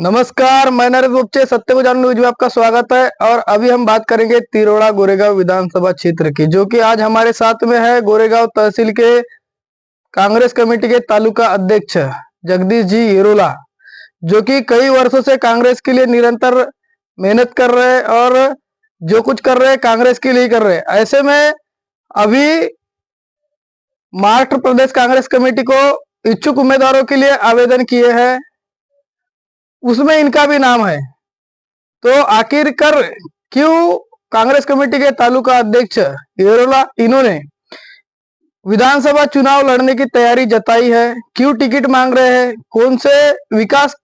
नमस्कार, मैं नरेंद्र उपचे सत्य को जानने न्यूज में आपका स्वागत है। और अभी हम बात करेंगे तिरोड़ा गोरेगांव विधानसभा क्षेत्र की, जो कि आज हमारे साथ में है गोरेगांव तहसील के कांग्रेस कमेटी के तालुका अध्यक्ष जगदीश जी येरोला, जो कि कई वर्षों से कांग्रेस के लिए निरंतर मेहनत कर रहे हैं और जो कुछ कर रहे हैं कांग्रेस के लिए ही कर रहे हैं। ऐसे में अभी महाराष्ट्र प्रदेश कांग्रेस कमेटी को इच्छुक उम्मीदवारों के लिए आवेदन किए हैं, उसमें इनका भी नाम है। तो आखिरकार क्यों कांग्रेस कमेटी के तालुका अध्यक्ष येरोला इन्होंने विधानसभा चुनाव लड़ने की तैयारी जताई है, क्यों टिकट मांग रहे हैं, कौन से विकास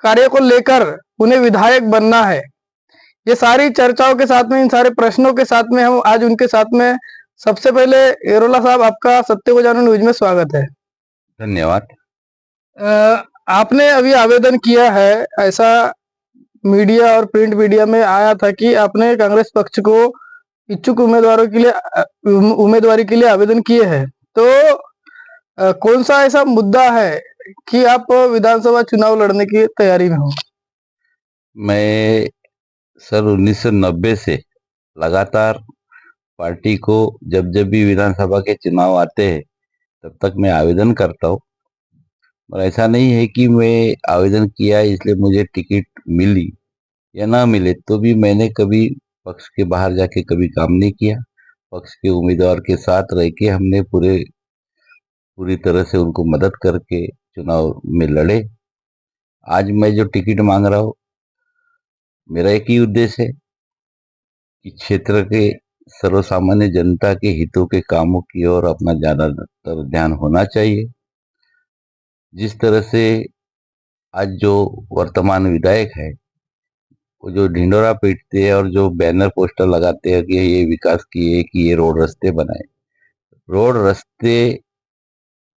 कार्य को लेकर उन्हें विधायक बनना है, ये सारी चर्चाओं के साथ में, इन सारे प्रश्नों के साथ में हम आज उनके साथ में। सबसे पहले येरोला साहब, आपका सत्य को जानने न्यूज में स्वागत है। धन्यवाद। आपने अभी आवेदन किया है, ऐसा मीडिया और प्रिंट मीडिया में आया था कि आपने कांग्रेस पक्ष को इच्छुक उम्मीदवारों के लिए उम्मीदवारी के लिए आवेदन किए हैं। तो कौन सा ऐसा मुद्दा है कि आप विधानसभा चुनाव लड़ने की तैयारी में हो? मैं सर 1990 से लगातार पार्टी को जब जब भी विधानसभा के चुनाव आते हैं तब तक मैं आवेदन करता हूँ। और ऐसा नहीं है कि मैं आवेदन किया इसलिए मुझे टिकट मिली या ना मिले तो भी मैंने कभी पक्ष के बाहर जाके कभी काम नहीं किया। पक्ष के उम्मीदवार के साथ रह के हमने पूरी तरह से उनको मदद करके चुनाव में लड़े। आज मैं जो टिकट मांग रहा हूँ, मेरा एक ही उद्देश्य है कि क्षेत्र के सर्वसामान्य जनता के हितों के कामों की ओर अपना ज्यादातर ध्यान होना चाहिए। जिस तरह से आज जो वर्तमान विधायक है वो जो ढिंडोरा पीटते हैं और जो बैनर पोस्टर लगाते हैं कि ये विकास किए, कि ये रोड रास्ते बनाए, रोड रास्ते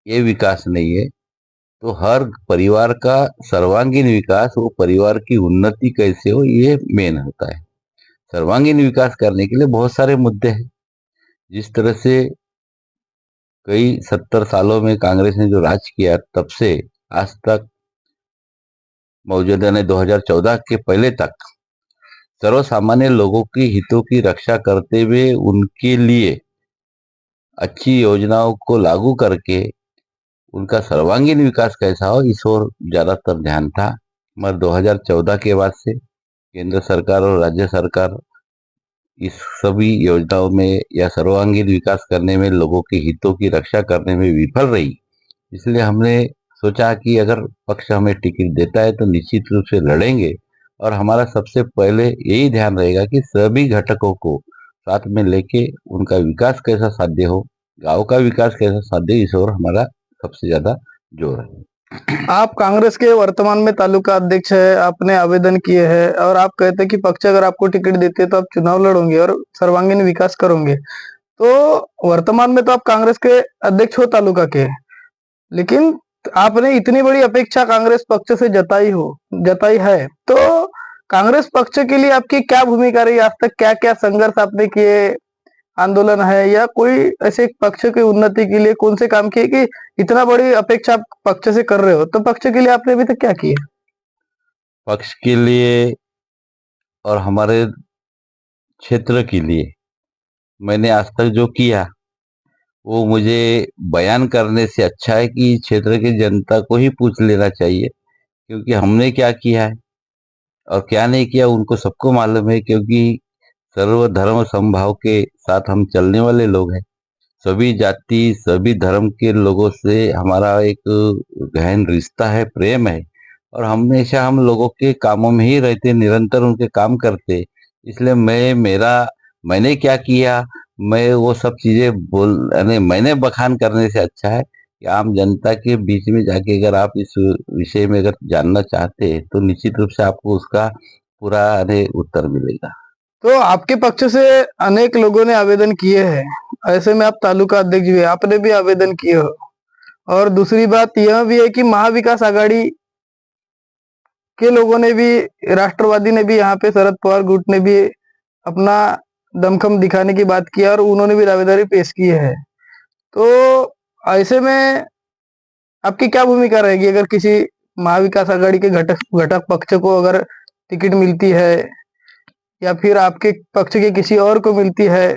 ये विकास नहीं है। तो हर परिवार का सर्वांगीण विकास, वो परिवार की उन्नति कैसे हो, ये मेन होता है। सर्वांगीण विकास करने के लिए बहुत सारे मुद्दे हैं। जिस तरह से कई 70 सालों में कांग्रेस ने जो राज किया, तब से आज तक मौजूदा ने 2014 के पहले तक सर्वसामान्य लोगों के हितों की रक्षा करते हुए उनके लिए अच्छी योजनाओं को लागू करके उनका सर्वांगीण विकास कैसा हो, इस ओर ज्यादातर ध्यान था। मगर 2014 के बाद से केंद्र सरकार और राज्य सरकार इस सभी योजनाओं में या सर्वांगीण विकास करने में, लोगों के हितों की रक्षा करने में विफल रही। इसलिए हमने सोचा कि अगर पक्ष हमें टिकट देता है तो निश्चित रूप से लड़ेंगे। और हमारा सबसे पहले यही ध्यान रहेगा कि सभी घटकों को साथ में लेके उनका विकास कैसा साध्य हो, गांव का विकास कैसा साध्य, इस ओर हमारा सबसे ज्यादा जोर है। आप कांग्रेस के वर्तमान में तालुका अध्यक्ष है, आपने आवेदन किए हैं और आप कहते हैं कि पक्ष अगर आपको टिकट देते हैं तो आप चुनाव लड़ोगे और सर्वांगीण विकास करोगे। तो वर्तमान में तो आप कांग्रेस के अध्यक्ष हो तालुका के, लेकिन आपने इतनी बड़ी अपेक्षा कांग्रेस पक्ष से जताई है, तो कांग्रेस पक्ष के लिए आपकी क्या भूमिका रही? आज तक क्या क्या संघर्ष आपने किए, आंदोलन है या कोई ऐसे पक्ष की उन्नति के लिए कौन से काम किए कि इतना बड़ी अपेक्षा आप पक्ष से कर रहे हो? तो पक्ष के लिए आपने अभी तक क्या किए? पक्ष के लिए और हमारे क्षेत्र के लिए मैंने आज तक जो किया वो मुझे बयान करने से अच्छा है कि क्षेत्र की जनता को ही पूछ लेना चाहिए, क्योंकि हमने क्या किया है और क्या नहीं किया उनको सबको मालूम है। क्योंकि सर्वधर्म समभाव के साथ हम चलने वाले लोग हैं। सभी जाति सभी धर्म के लोगों से हमारा एक गहन रिश्ता है, प्रेम है। और हमेशा हम लोगों के कामों में ही रहते, निरंतर उनके काम करते। इसलिए मैंने क्या किया, मैं वो सब चीजें मैंने बखान करने से अच्छा है कि आम जनता के बीच में जाके अगर आप इस विषय में अगर जानना चाहते हैं तो निश्चित रूप से आपको उसका पूरा उत्तर मिलेगा। तो आपके पक्ष से अनेक लोगों ने आवेदन किए हैं, ऐसे में आप तालुका अध्यक्ष भी है, आपने भी आवेदन किए हो। और दूसरी बात यह भी है कि महाविकास आघाड़ी के लोगों ने भी, राष्ट्रवादी ने भी, यहाँ पे शरद पवार गुट ने भी अपना दमखम दिखाने की बात की और उन्होंने भी दावेदारी पेश की है। तो ऐसे में आपकी क्या भूमिका रहेगी अगर किसी महाविकास आघाड़ी के घटक घटक पक्ष को अगर टिकट मिलती है या फिर आपके पक्ष के किसी और को मिलती है,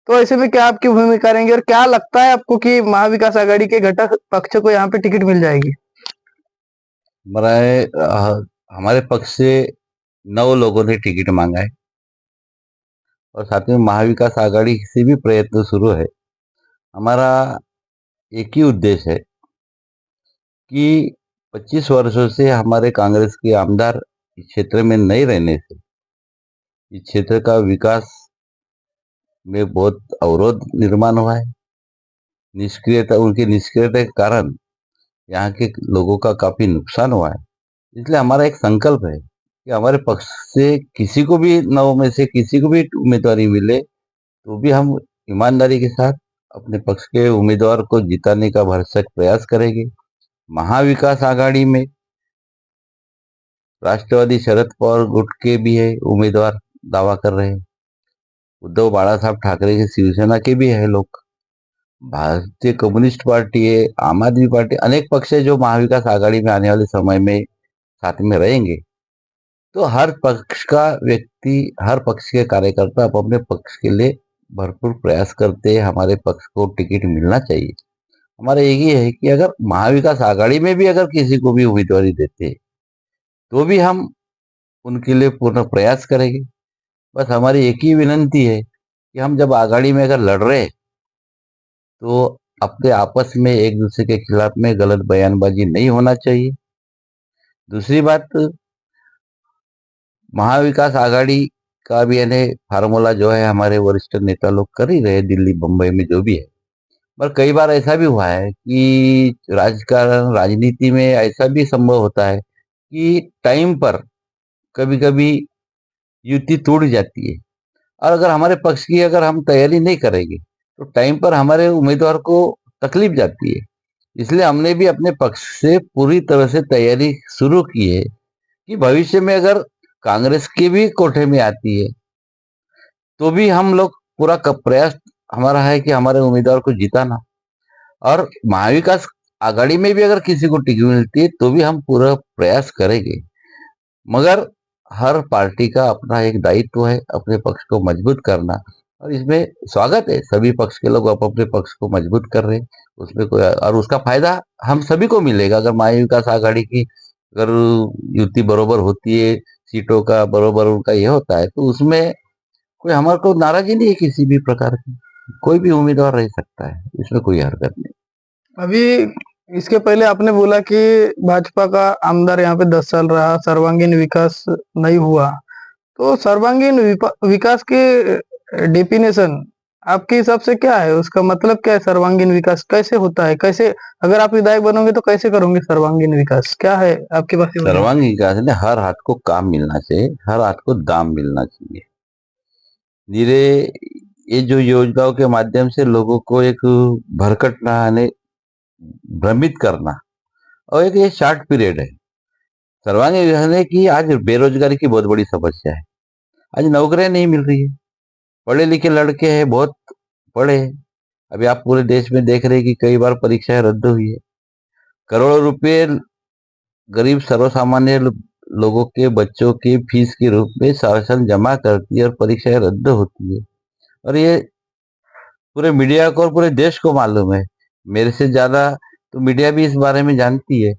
तो ऐसे में क्या आपकी भूमिका रहेंगी और क्या लगता है आपको कि महाविकास आघाड़ी के घटक पक्ष को यहाँ पे टिकट मिल जाएगी? हमारे पक्ष से 9 लोगों ने टिकट मांगा है और साथ में महाविकास आघाड़ी से भी प्रयत्न शुरू है। हमारा एक ही उद्देश्य है कि 25 वर्षों से हमारे कांग्रेस के आमदार इस क्षेत्र में नहीं रहने से इस क्षेत्र का विकास में बहुत अवरोध निर्माण हुआ है। उनकी निष्क्रियता के कारण यहाँ के लोगों का काफी नुकसान हुआ है। इसलिए हमारा एक संकल्प है कि हमारे पक्ष से किसी को भी 9 में से किसी को भी उम्मीदवारी मिले तो भी हम ईमानदारी के साथ अपने पक्ष के उम्मीदवार को जिताने का भरसक प्रयास करेंगे। महाविकास आघाड़ी में राष्ट्रवादी शरद पवार गुट के भी है उम्मीदवार दावा कर रहे हैं। उद्धव बाला साहब ठाकरे के शिवसेना के भी है लोग। भारतीय कम्युनिस्ट पार्टी है, आम आदमी पार्टी, अनेक पक्ष है जो महाविकास आघाड़ी में आने वाले समय में साथ में रहेंगे। तो हर पक्ष का व्यक्ति, हर पक्ष के कार्यकर्ता अपने पक्ष के लिए भरपूर प्रयास करते हैं। हमारे पक्ष को टिकट मिलना चाहिए। हमारा यही है कि अगर महाविकास आघाड़ी में भी अगर किसी को भी उम्मीदवारी देते हैं तो भी हम उनके लिए पूर्ण प्रयास करेंगे। बस हमारी एक ही विनंती है कि हम जब आघाड़ी में अगर लड़ रहे हैं तो अपने आपस में एक दूसरे के खिलाफ में गलत बयानबाजी नहीं होना चाहिए। दूसरी बात, महाविकास आघाड़ी का भी यानी फार्मूला जो है हमारे वरिष्ठ नेता लोग कर ही रहे, दिल्ली बम्बई में जो भी है। पर कई बार ऐसा भी हुआ है कि राजकारण, राजनीति में ऐसा भी संभव होता है कि टाइम पर कभी कभी युति टूट जाती है। और अगर हमारे पक्ष की अगर हम तैयारी नहीं करेंगे तो टाइम पर हमारे उम्मीदवार को तकलीफ जाती है। इसलिए हमने भी अपने पक्ष से पूरी तरह से तैयारी शुरू की है कि भविष्य में अगर कांग्रेस की भी कोठे में आती है तो भी हम लोग पूरा प्रयास हमारा है कि हमारे उम्मीदवार को जिताना। और महाविकास आघाड़ी में भी अगर किसी को टिकट मिलती है तो भी हम पूरा प्रयास करेंगे। मगर हर पार्टी का अपना एक दायित्व है अपने पक्ष को मजबूत करना, और इसमें स्वागत है, सभी पक्ष के लोग अपने पक्ष को मजबूत कर रहे हैं। उसमें कोई, और उसका फायदा हम सभी को मिलेगा। अगर महाविकास आघाड़ी की अगर युति बरोबर होती है, सीटों का बरोबर उनका ये होता है, तो उसमें कोई हमारे को नाराजी नहीं है किसी भी प्रकार की। कोई भी उम्मीदवार रह सकता है, इसमें कोई हरकत नहीं। अभी इसके पहले आपने बोला कि भाजपा का आमदार यहाँ पे 10 साल रहा, सर्वांगीण विकास नहीं हुआ। तो सर्वांगीण विकास के डेफिनेशन आपके हिसाब से क्या है? उसका मतलब क्या है? सर्वांगीण विकास कैसे होता है? कैसे, अगर आप विधायक बनोगे तो कैसे करोगे सर्वांगीण विकास? क्या है आपके पास? सर्वांगीण विकास है हर हाथ को काम मिलना चाहिए, हर हाथ को दाम मिलना चाहिए। धीरे ये जो योजनाओं के माध्यम से लोगों को एक भरकटना यानी भ्रमित करना, और एक ये शॉर्ट पीरियड है। सर्वांगीण विकास है कि आज बेरोजगारी की बहुत बड़ी समस्या है। आज नौकरियां नहीं मिल रही है। पढ़े लिखे लड़के हैं, बहुत पढ़े हैं। अभी आप पूरे देश में देख रहे हैं कि कई बार परीक्षाएं रद्द हुई है। करोड़ों रुपए गरीब सर्वसामान्य लोगों के बच्चों के फीस के रूप में शासन जमा करती है और परीक्षाएं रद्द होती है। और ये पूरे मीडिया को और पूरे देश को मालूम है। मेरे से ज्यादा तो मीडिया भी इस बारे में जानती है।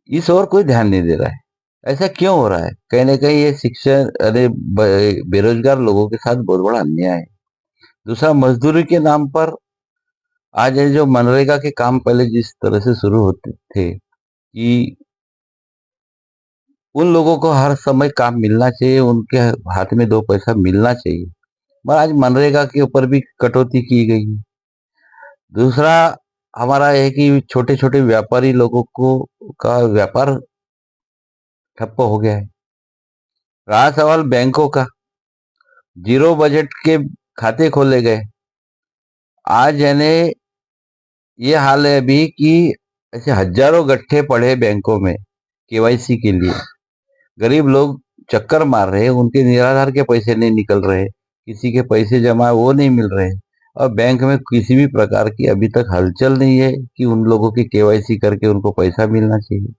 इस ओर कोई ध्यान नहीं दे रहा है। ऐसा क्यों हो रहा है? कहीं ना कहीं ये शिक्षण, अरे बेरोजगार लोगों के साथ बहुत बड़ा अन्याय है। दूसरा, मजदूरी के नाम पर आज ये जो मनरेगा के काम पहले जिस तरह से शुरू होते थे कि उन लोगों को हर समय काम मिलना चाहिए, उनके हाथ में 2 पैसा मिलना चाहिए, मगर आज मनरेगा के ऊपर भी कटौती की गई है। दूसरा हमारा है कि छोटे छोटे व्यापारी लोगों को का व्यापार ठप्प हो गया है। रहा सवाल बैंकों का, जीरो बजट के खाते खोले गए। आज यानी ये हाल है अभी कि ऐसे हजारों गट्ठे पड़े बैंकों में केवाईसी के लिए। गरीब लोग चक्कर मार रहे हैं, उनके निराधार के पैसे नहीं निकल रहे, किसी के पैसे जमा वो नहीं मिल रहे, और बैंक में किसी भी प्रकार की अभी तक हलचल नहीं है कि उन लोगों की केवाईसी करके उनको पैसा मिलना चाहिए।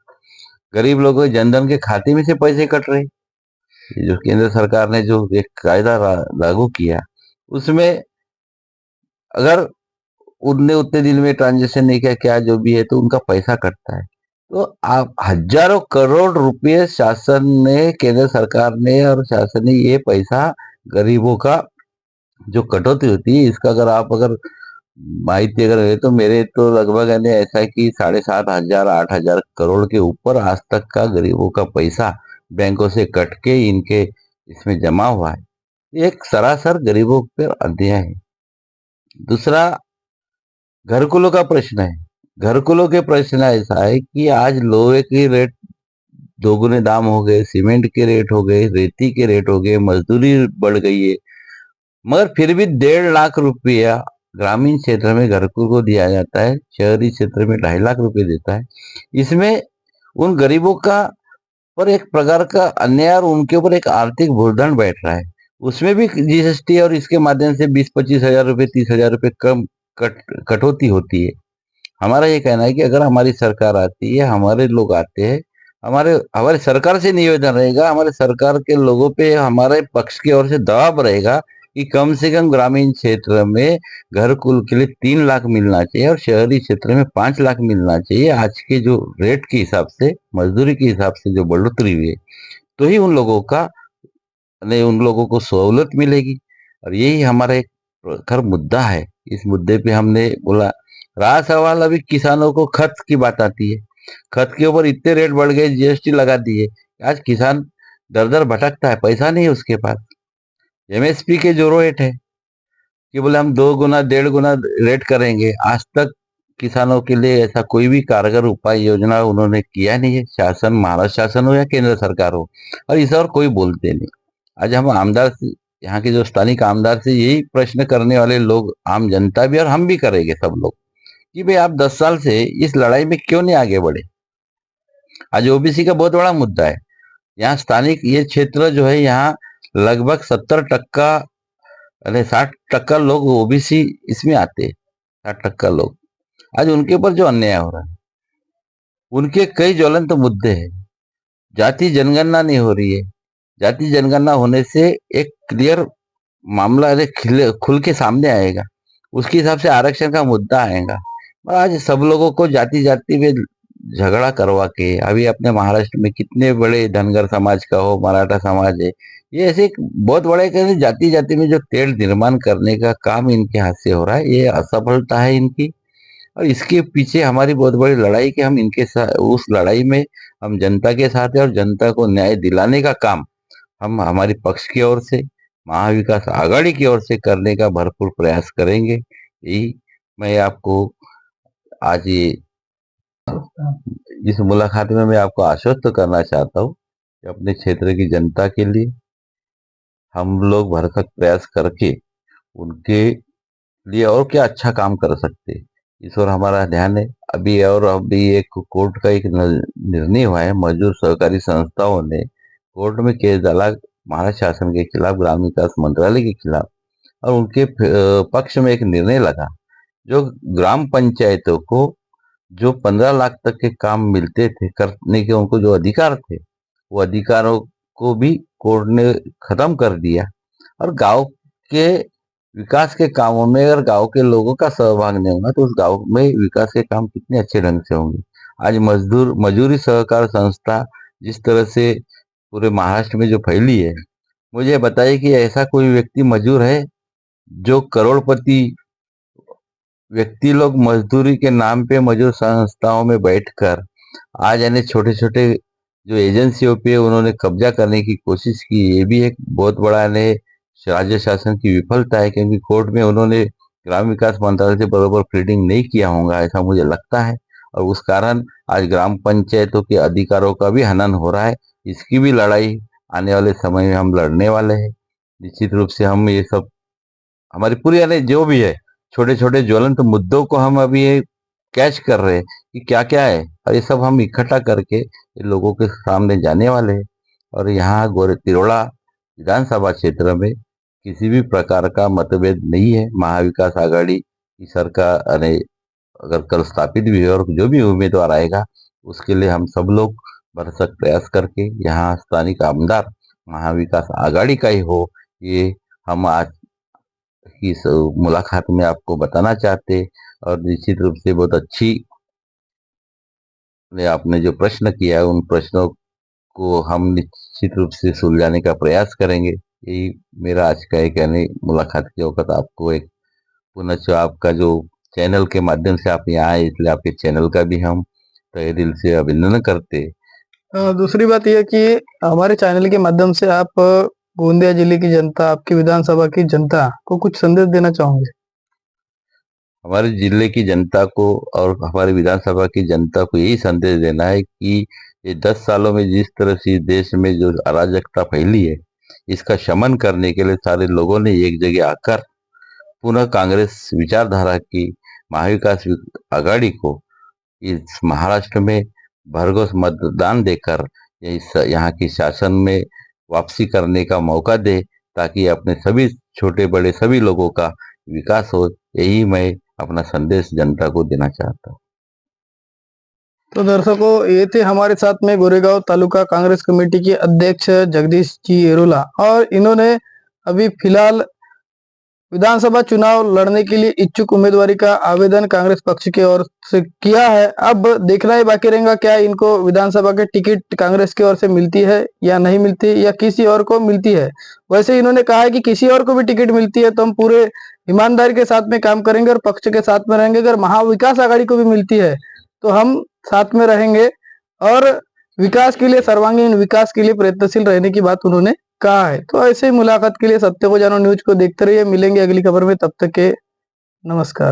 गरीब लोगों के जनधन के खाते में से पैसे कट रहे। ये जो केंद्र सरकार ने जो एक कायदा लागू किया, उसमें अगर उनने उतने दिन में ट्रांजेक्शन नहीं किया, क्या जो भी है, तो उनका पैसा कटता है। तो आप हजारों करोड़ रुपए शासन ने, केंद्र सरकार ने और शासन ने ये पैसा गरीबों का जो कटौती होती है, इसका अगर माहिती अगर है तो मेरे तो लगभग है ना, ऐसा है कि 7,500 8,000 करोड़ के ऊपर आज तक का गरीबों का पैसा बैंकों से कट के इनके इसमें जमा हुआ है। ये एक सरासर गरीबों पर अन्याय है। दूसरा, घरकुलों का प्रश्न है। घरकुलों के प्रश्न ऐसा है कि आज लोहे के रेट दोगुने दाम हो गए, सीमेंट के रेट हो गए, रेती के रेट हो गए, मजदूरी बढ़ गई है, मगर फिर भी 1.5 लाख रुपया ग्रामीण क्षेत्र में घरकुल को दिया जाता है, शहरी क्षेत्र में 2.5 लाख रुपए देता है। इसमें उन गरीबों का पर एक प्रकार का अन्याय और उनके ऊपर एक आर्थिक भुगतान बैठ रहा है। उसमें भी जीएसटी और इसके माध्यम से 20-25 हजार रुपए, 30 हजार रुपए कम कटौती होती है। हमारा ये कहना है कि अगर हमारी सरकार आती है, हमारे लोग आते हैं, हमारे हमारे सरकार से निवेदन रहेगा, हमारे सरकार के लोगों पे हमारे पक्ष की ओर से दबाव रहेगा कि कम से कम ग्रामीण क्षेत्र में घर कुल के लिए 3 लाख मिलना चाहिए और शहरी क्षेत्र में 5 लाख मिलना चाहिए। आज के जो रेट के हिसाब से, मजदूरी के हिसाब से जो बढ़ोतरी हुई है, तो ही उन लोगों का नहीं, उन लोगों को सहूलत मिलेगी। और यही हमारा एक प्रखर मुद्दा है। इस मुद्दे पे हमने बोला। रहा सवाल अभी किसानों को खत की बात आती है। खत के ऊपर इतने रेट बढ़ गए, जीएसटी लगा दिए, आज किसान दर दर भटकता है, पैसा नहीं है उसके पास। एमएसपी के जो रेट है कि बोले हम 2 गुना 1.5 गुना रेट करेंगे, आज तक किसानों के लिए ऐसा कोई भी कारगर उपाय योजना उन्होंने किया नहीं है, शासन, महाराष्ट्र शासन हो या केंद्र सरकार हो। और इस और कोई बोलते नहीं। आज हम आमदार से, यहाँ के जो स्थानिक आमदार से यही प्रश्न करने वाले लोग, आम जनता भी और हम भी करेंगे सब लोग, कि भाई आप 10 साल से इस लड़ाई में क्यों नहीं आगे बढ़े। आज ओबीसी का बहुत बड़ा मुद्दा है। यहाँ स्थानिक ये क्षेत्र जो है, यहाँ लगभग 70% अरे 60% लोग ओबीसी इसमें आते हैं। 60% लोग, आज उनके ऊपर जो अन्याय हो रहा है, उनके कई ज्वलंत मुद्दे हैं। जाति जनगणना नहीं हो रही है। जाति जनगणना होने से एक क्लियर मामला खुल के सामने आएगा, उसके हिसाब से आरक्षण का मुद्दा आएगा। और आज सब लोगों को जाति जाति में झगड़ा करवा के, अभी अपने महाराष्ट्र में कितने बड़े धनगर समाज का हो, मराठा समाज है, ये ऐसे एक बहुत बड़े कहते जाति जाति में जो तेल निर्माण करने का काम इनके हाथ से हो रहा है, ये असफलता है इनकी। और इसके पीछे हमारी बहुत बड़ी लड़ाई कि हम इनके साथ, उस लड़ाई में हम जनता के साथ है और जनता को न्याय दिलाने का काम हम हमारी पक्ष की ओर से, महाविकास आघाड़ी की ओर से करने का भरपूर प्रयास करेंगे। यही मैं आपको आज ये इस मुलाकात में मैं आपको आश्वस्त करना चाहता हूँ कि अपने क्षेत्र की जनता के लिए हम लोग भरसक प्रयास करके उनके लिए और क्या अच्छा काम कर सकते हैं, इस ओर हमारा ध्यान है। अभी एक कोर्ट का एक निर्णय हुआ है, मजदूर सहकारी संस्थाओं ने कोर्ट में केस डाला महाराष्ट्र शासन के खिलाफ, ग्रामीण विकास मंत्रालय के खिलाफ, और उनके पक्ष में एक निर्णय लगा। जो ग्राम पंचायतों को जो 15 लाख तक के काम मिलते थे करने के, उनको जो अधिकार थे, वो अधिकारों को भी कोर्ट ने खत्म कर दिया। और गांव के विकास के कामों में अगर गांव के लोगों का सहभाग नहीं होगा, तो उस गांव में विकास के काम कितने अच्छे ढंग से होंगे। आज मजूरी सहकार संस्था जिस तरह से पूरे महाराष्ट्र में जो फैली है, मुझे बताइए कि ऐसा कोई व्यक्ति मजदूर है जो करोड़पति व्यक्ति लोग मजदूरी के नाम पे मजदूर संस्थाओं में बैठकर आज यानी छोटे छोटे जो एजेंसियों पे उन्होंने कब्जा करने की कोशिश की। ये भी एक बहुत बड़ा यानी राज्य शासन की विफलता है, क्योंकि कोर्ट में उन्होंने ग्राम विकास मंत्रालय से बराबर फीडिंग नहीं किया होगा, ऐसा मुझे लगता है। और उस कारण आज ग्राम पंचायतों के अधिकारों का भी हनन हो रहा है। इसकी भी लड़ाई आने वाले समय में हम लड़ने वाले हैं। निश्चित रूप से हम ये सब हमारी पूरी यानी जो भी है, छोटे छोटे ज्वलंत मुद्दों को हम अभी ये कैच कर रहे हैं कि क्या क्या है, और ये सब हम इकट्ठा करके ये लोगों के सामने जाने वाले हैं। और यहाँ गोरे तिरोड़ा विधानसभा क्षेत्र में किसी भी प्रकार का मतभेद नहीं है। महाविकास आघाड़ी की सरकार अरे अगर कल स्थापित भी है और जो भी उम्मीदवार आएगा, उसके लिए हम सब लोग भरसक प्रयास करके यहाँ स्थानिक आमदार महाविकास आघाड़ी का ही हो, ये हम आज की इस मुलाकात में आपको बताना चाहते। और निश्चित रूप से बहुत अच्छी आपने जो प्रश्न किया है, उन प्रश्नों को हम निश्चित रूप से सुलझाने का प्रयास करेंगे। यही मेरा आज का एक यानी मुलाकात के वक्त आपको एक पुनः आपका जो चैनल के माध्यम से आप यहाँ आए, इसलिए आपके चैनल का भी हम तहे दिल से अभिनंदन करते। दूसरी बात यह कि हमारे चैनल के माध्यम से आप गोंदिया जिले की जनता, आपकी विधानसभा की जनता को कुछ संदेश देना चाहोगे? हमारे जिले की जनता को और हमारे विधानसभा की जनता को यही संदेश देना है कि ये 10 सालों में जिस तरह से देश में जो अराजकता फैली है, इसका शमन करने के लिए सारे लोगों ने एक जगह आकर पुनः कांग्रेस विचारधारा की महाविकास आघाड़ी को इस महाराष्ट्र में भरघोस मतदान देकर यहाँ की शासन में वापसी करने का मौका दे, ताकि अपने सभी छोटे बड़े सभी लोगों का विकास हो। यही मैं अपना संदेश जनता को देना चाहता हूँ। तो दर्शकों, ये थे हमारे साथ में गोरेगांव तालुका कांग्रेस कमेटी के अध्यक्ष जगदीश जी येरोला, और इन्होंने अभी फिलहाल विधानसभा चुनाव लड़ने के लिए इच्छुक उम्मीदवारी का आवेदन कांग्रेस पक्ष की ओर से किया है। अब देखना ही बाकी रहेगा क्या इनको विधानसभा के टिकट कांग्रेस की ओर से मिलती है या नहीं मिलती, या किसी और को मिलती है। वैसे इन्होंने कहा है कि किसी और को भी टिकट मिलती है तो हम पूरे ईमानदारी के साथ में काम करेंगे और पक्ष के साथ में रहेंगे। अगर महाविकास आघाड़ी को भी मिलती है तो हम साथ में रहेंगे और विकास के लिए, सर्वांगीण विकास के लिए प्रयत्नशील रहने की बात उन्होंने कहा है। तो ऐसे ही मुलाकात के लिए सत्य को जानो न्यूज को देखते रहिए। मिलेंगे अगली खबर में, तब तक के नमस्कार।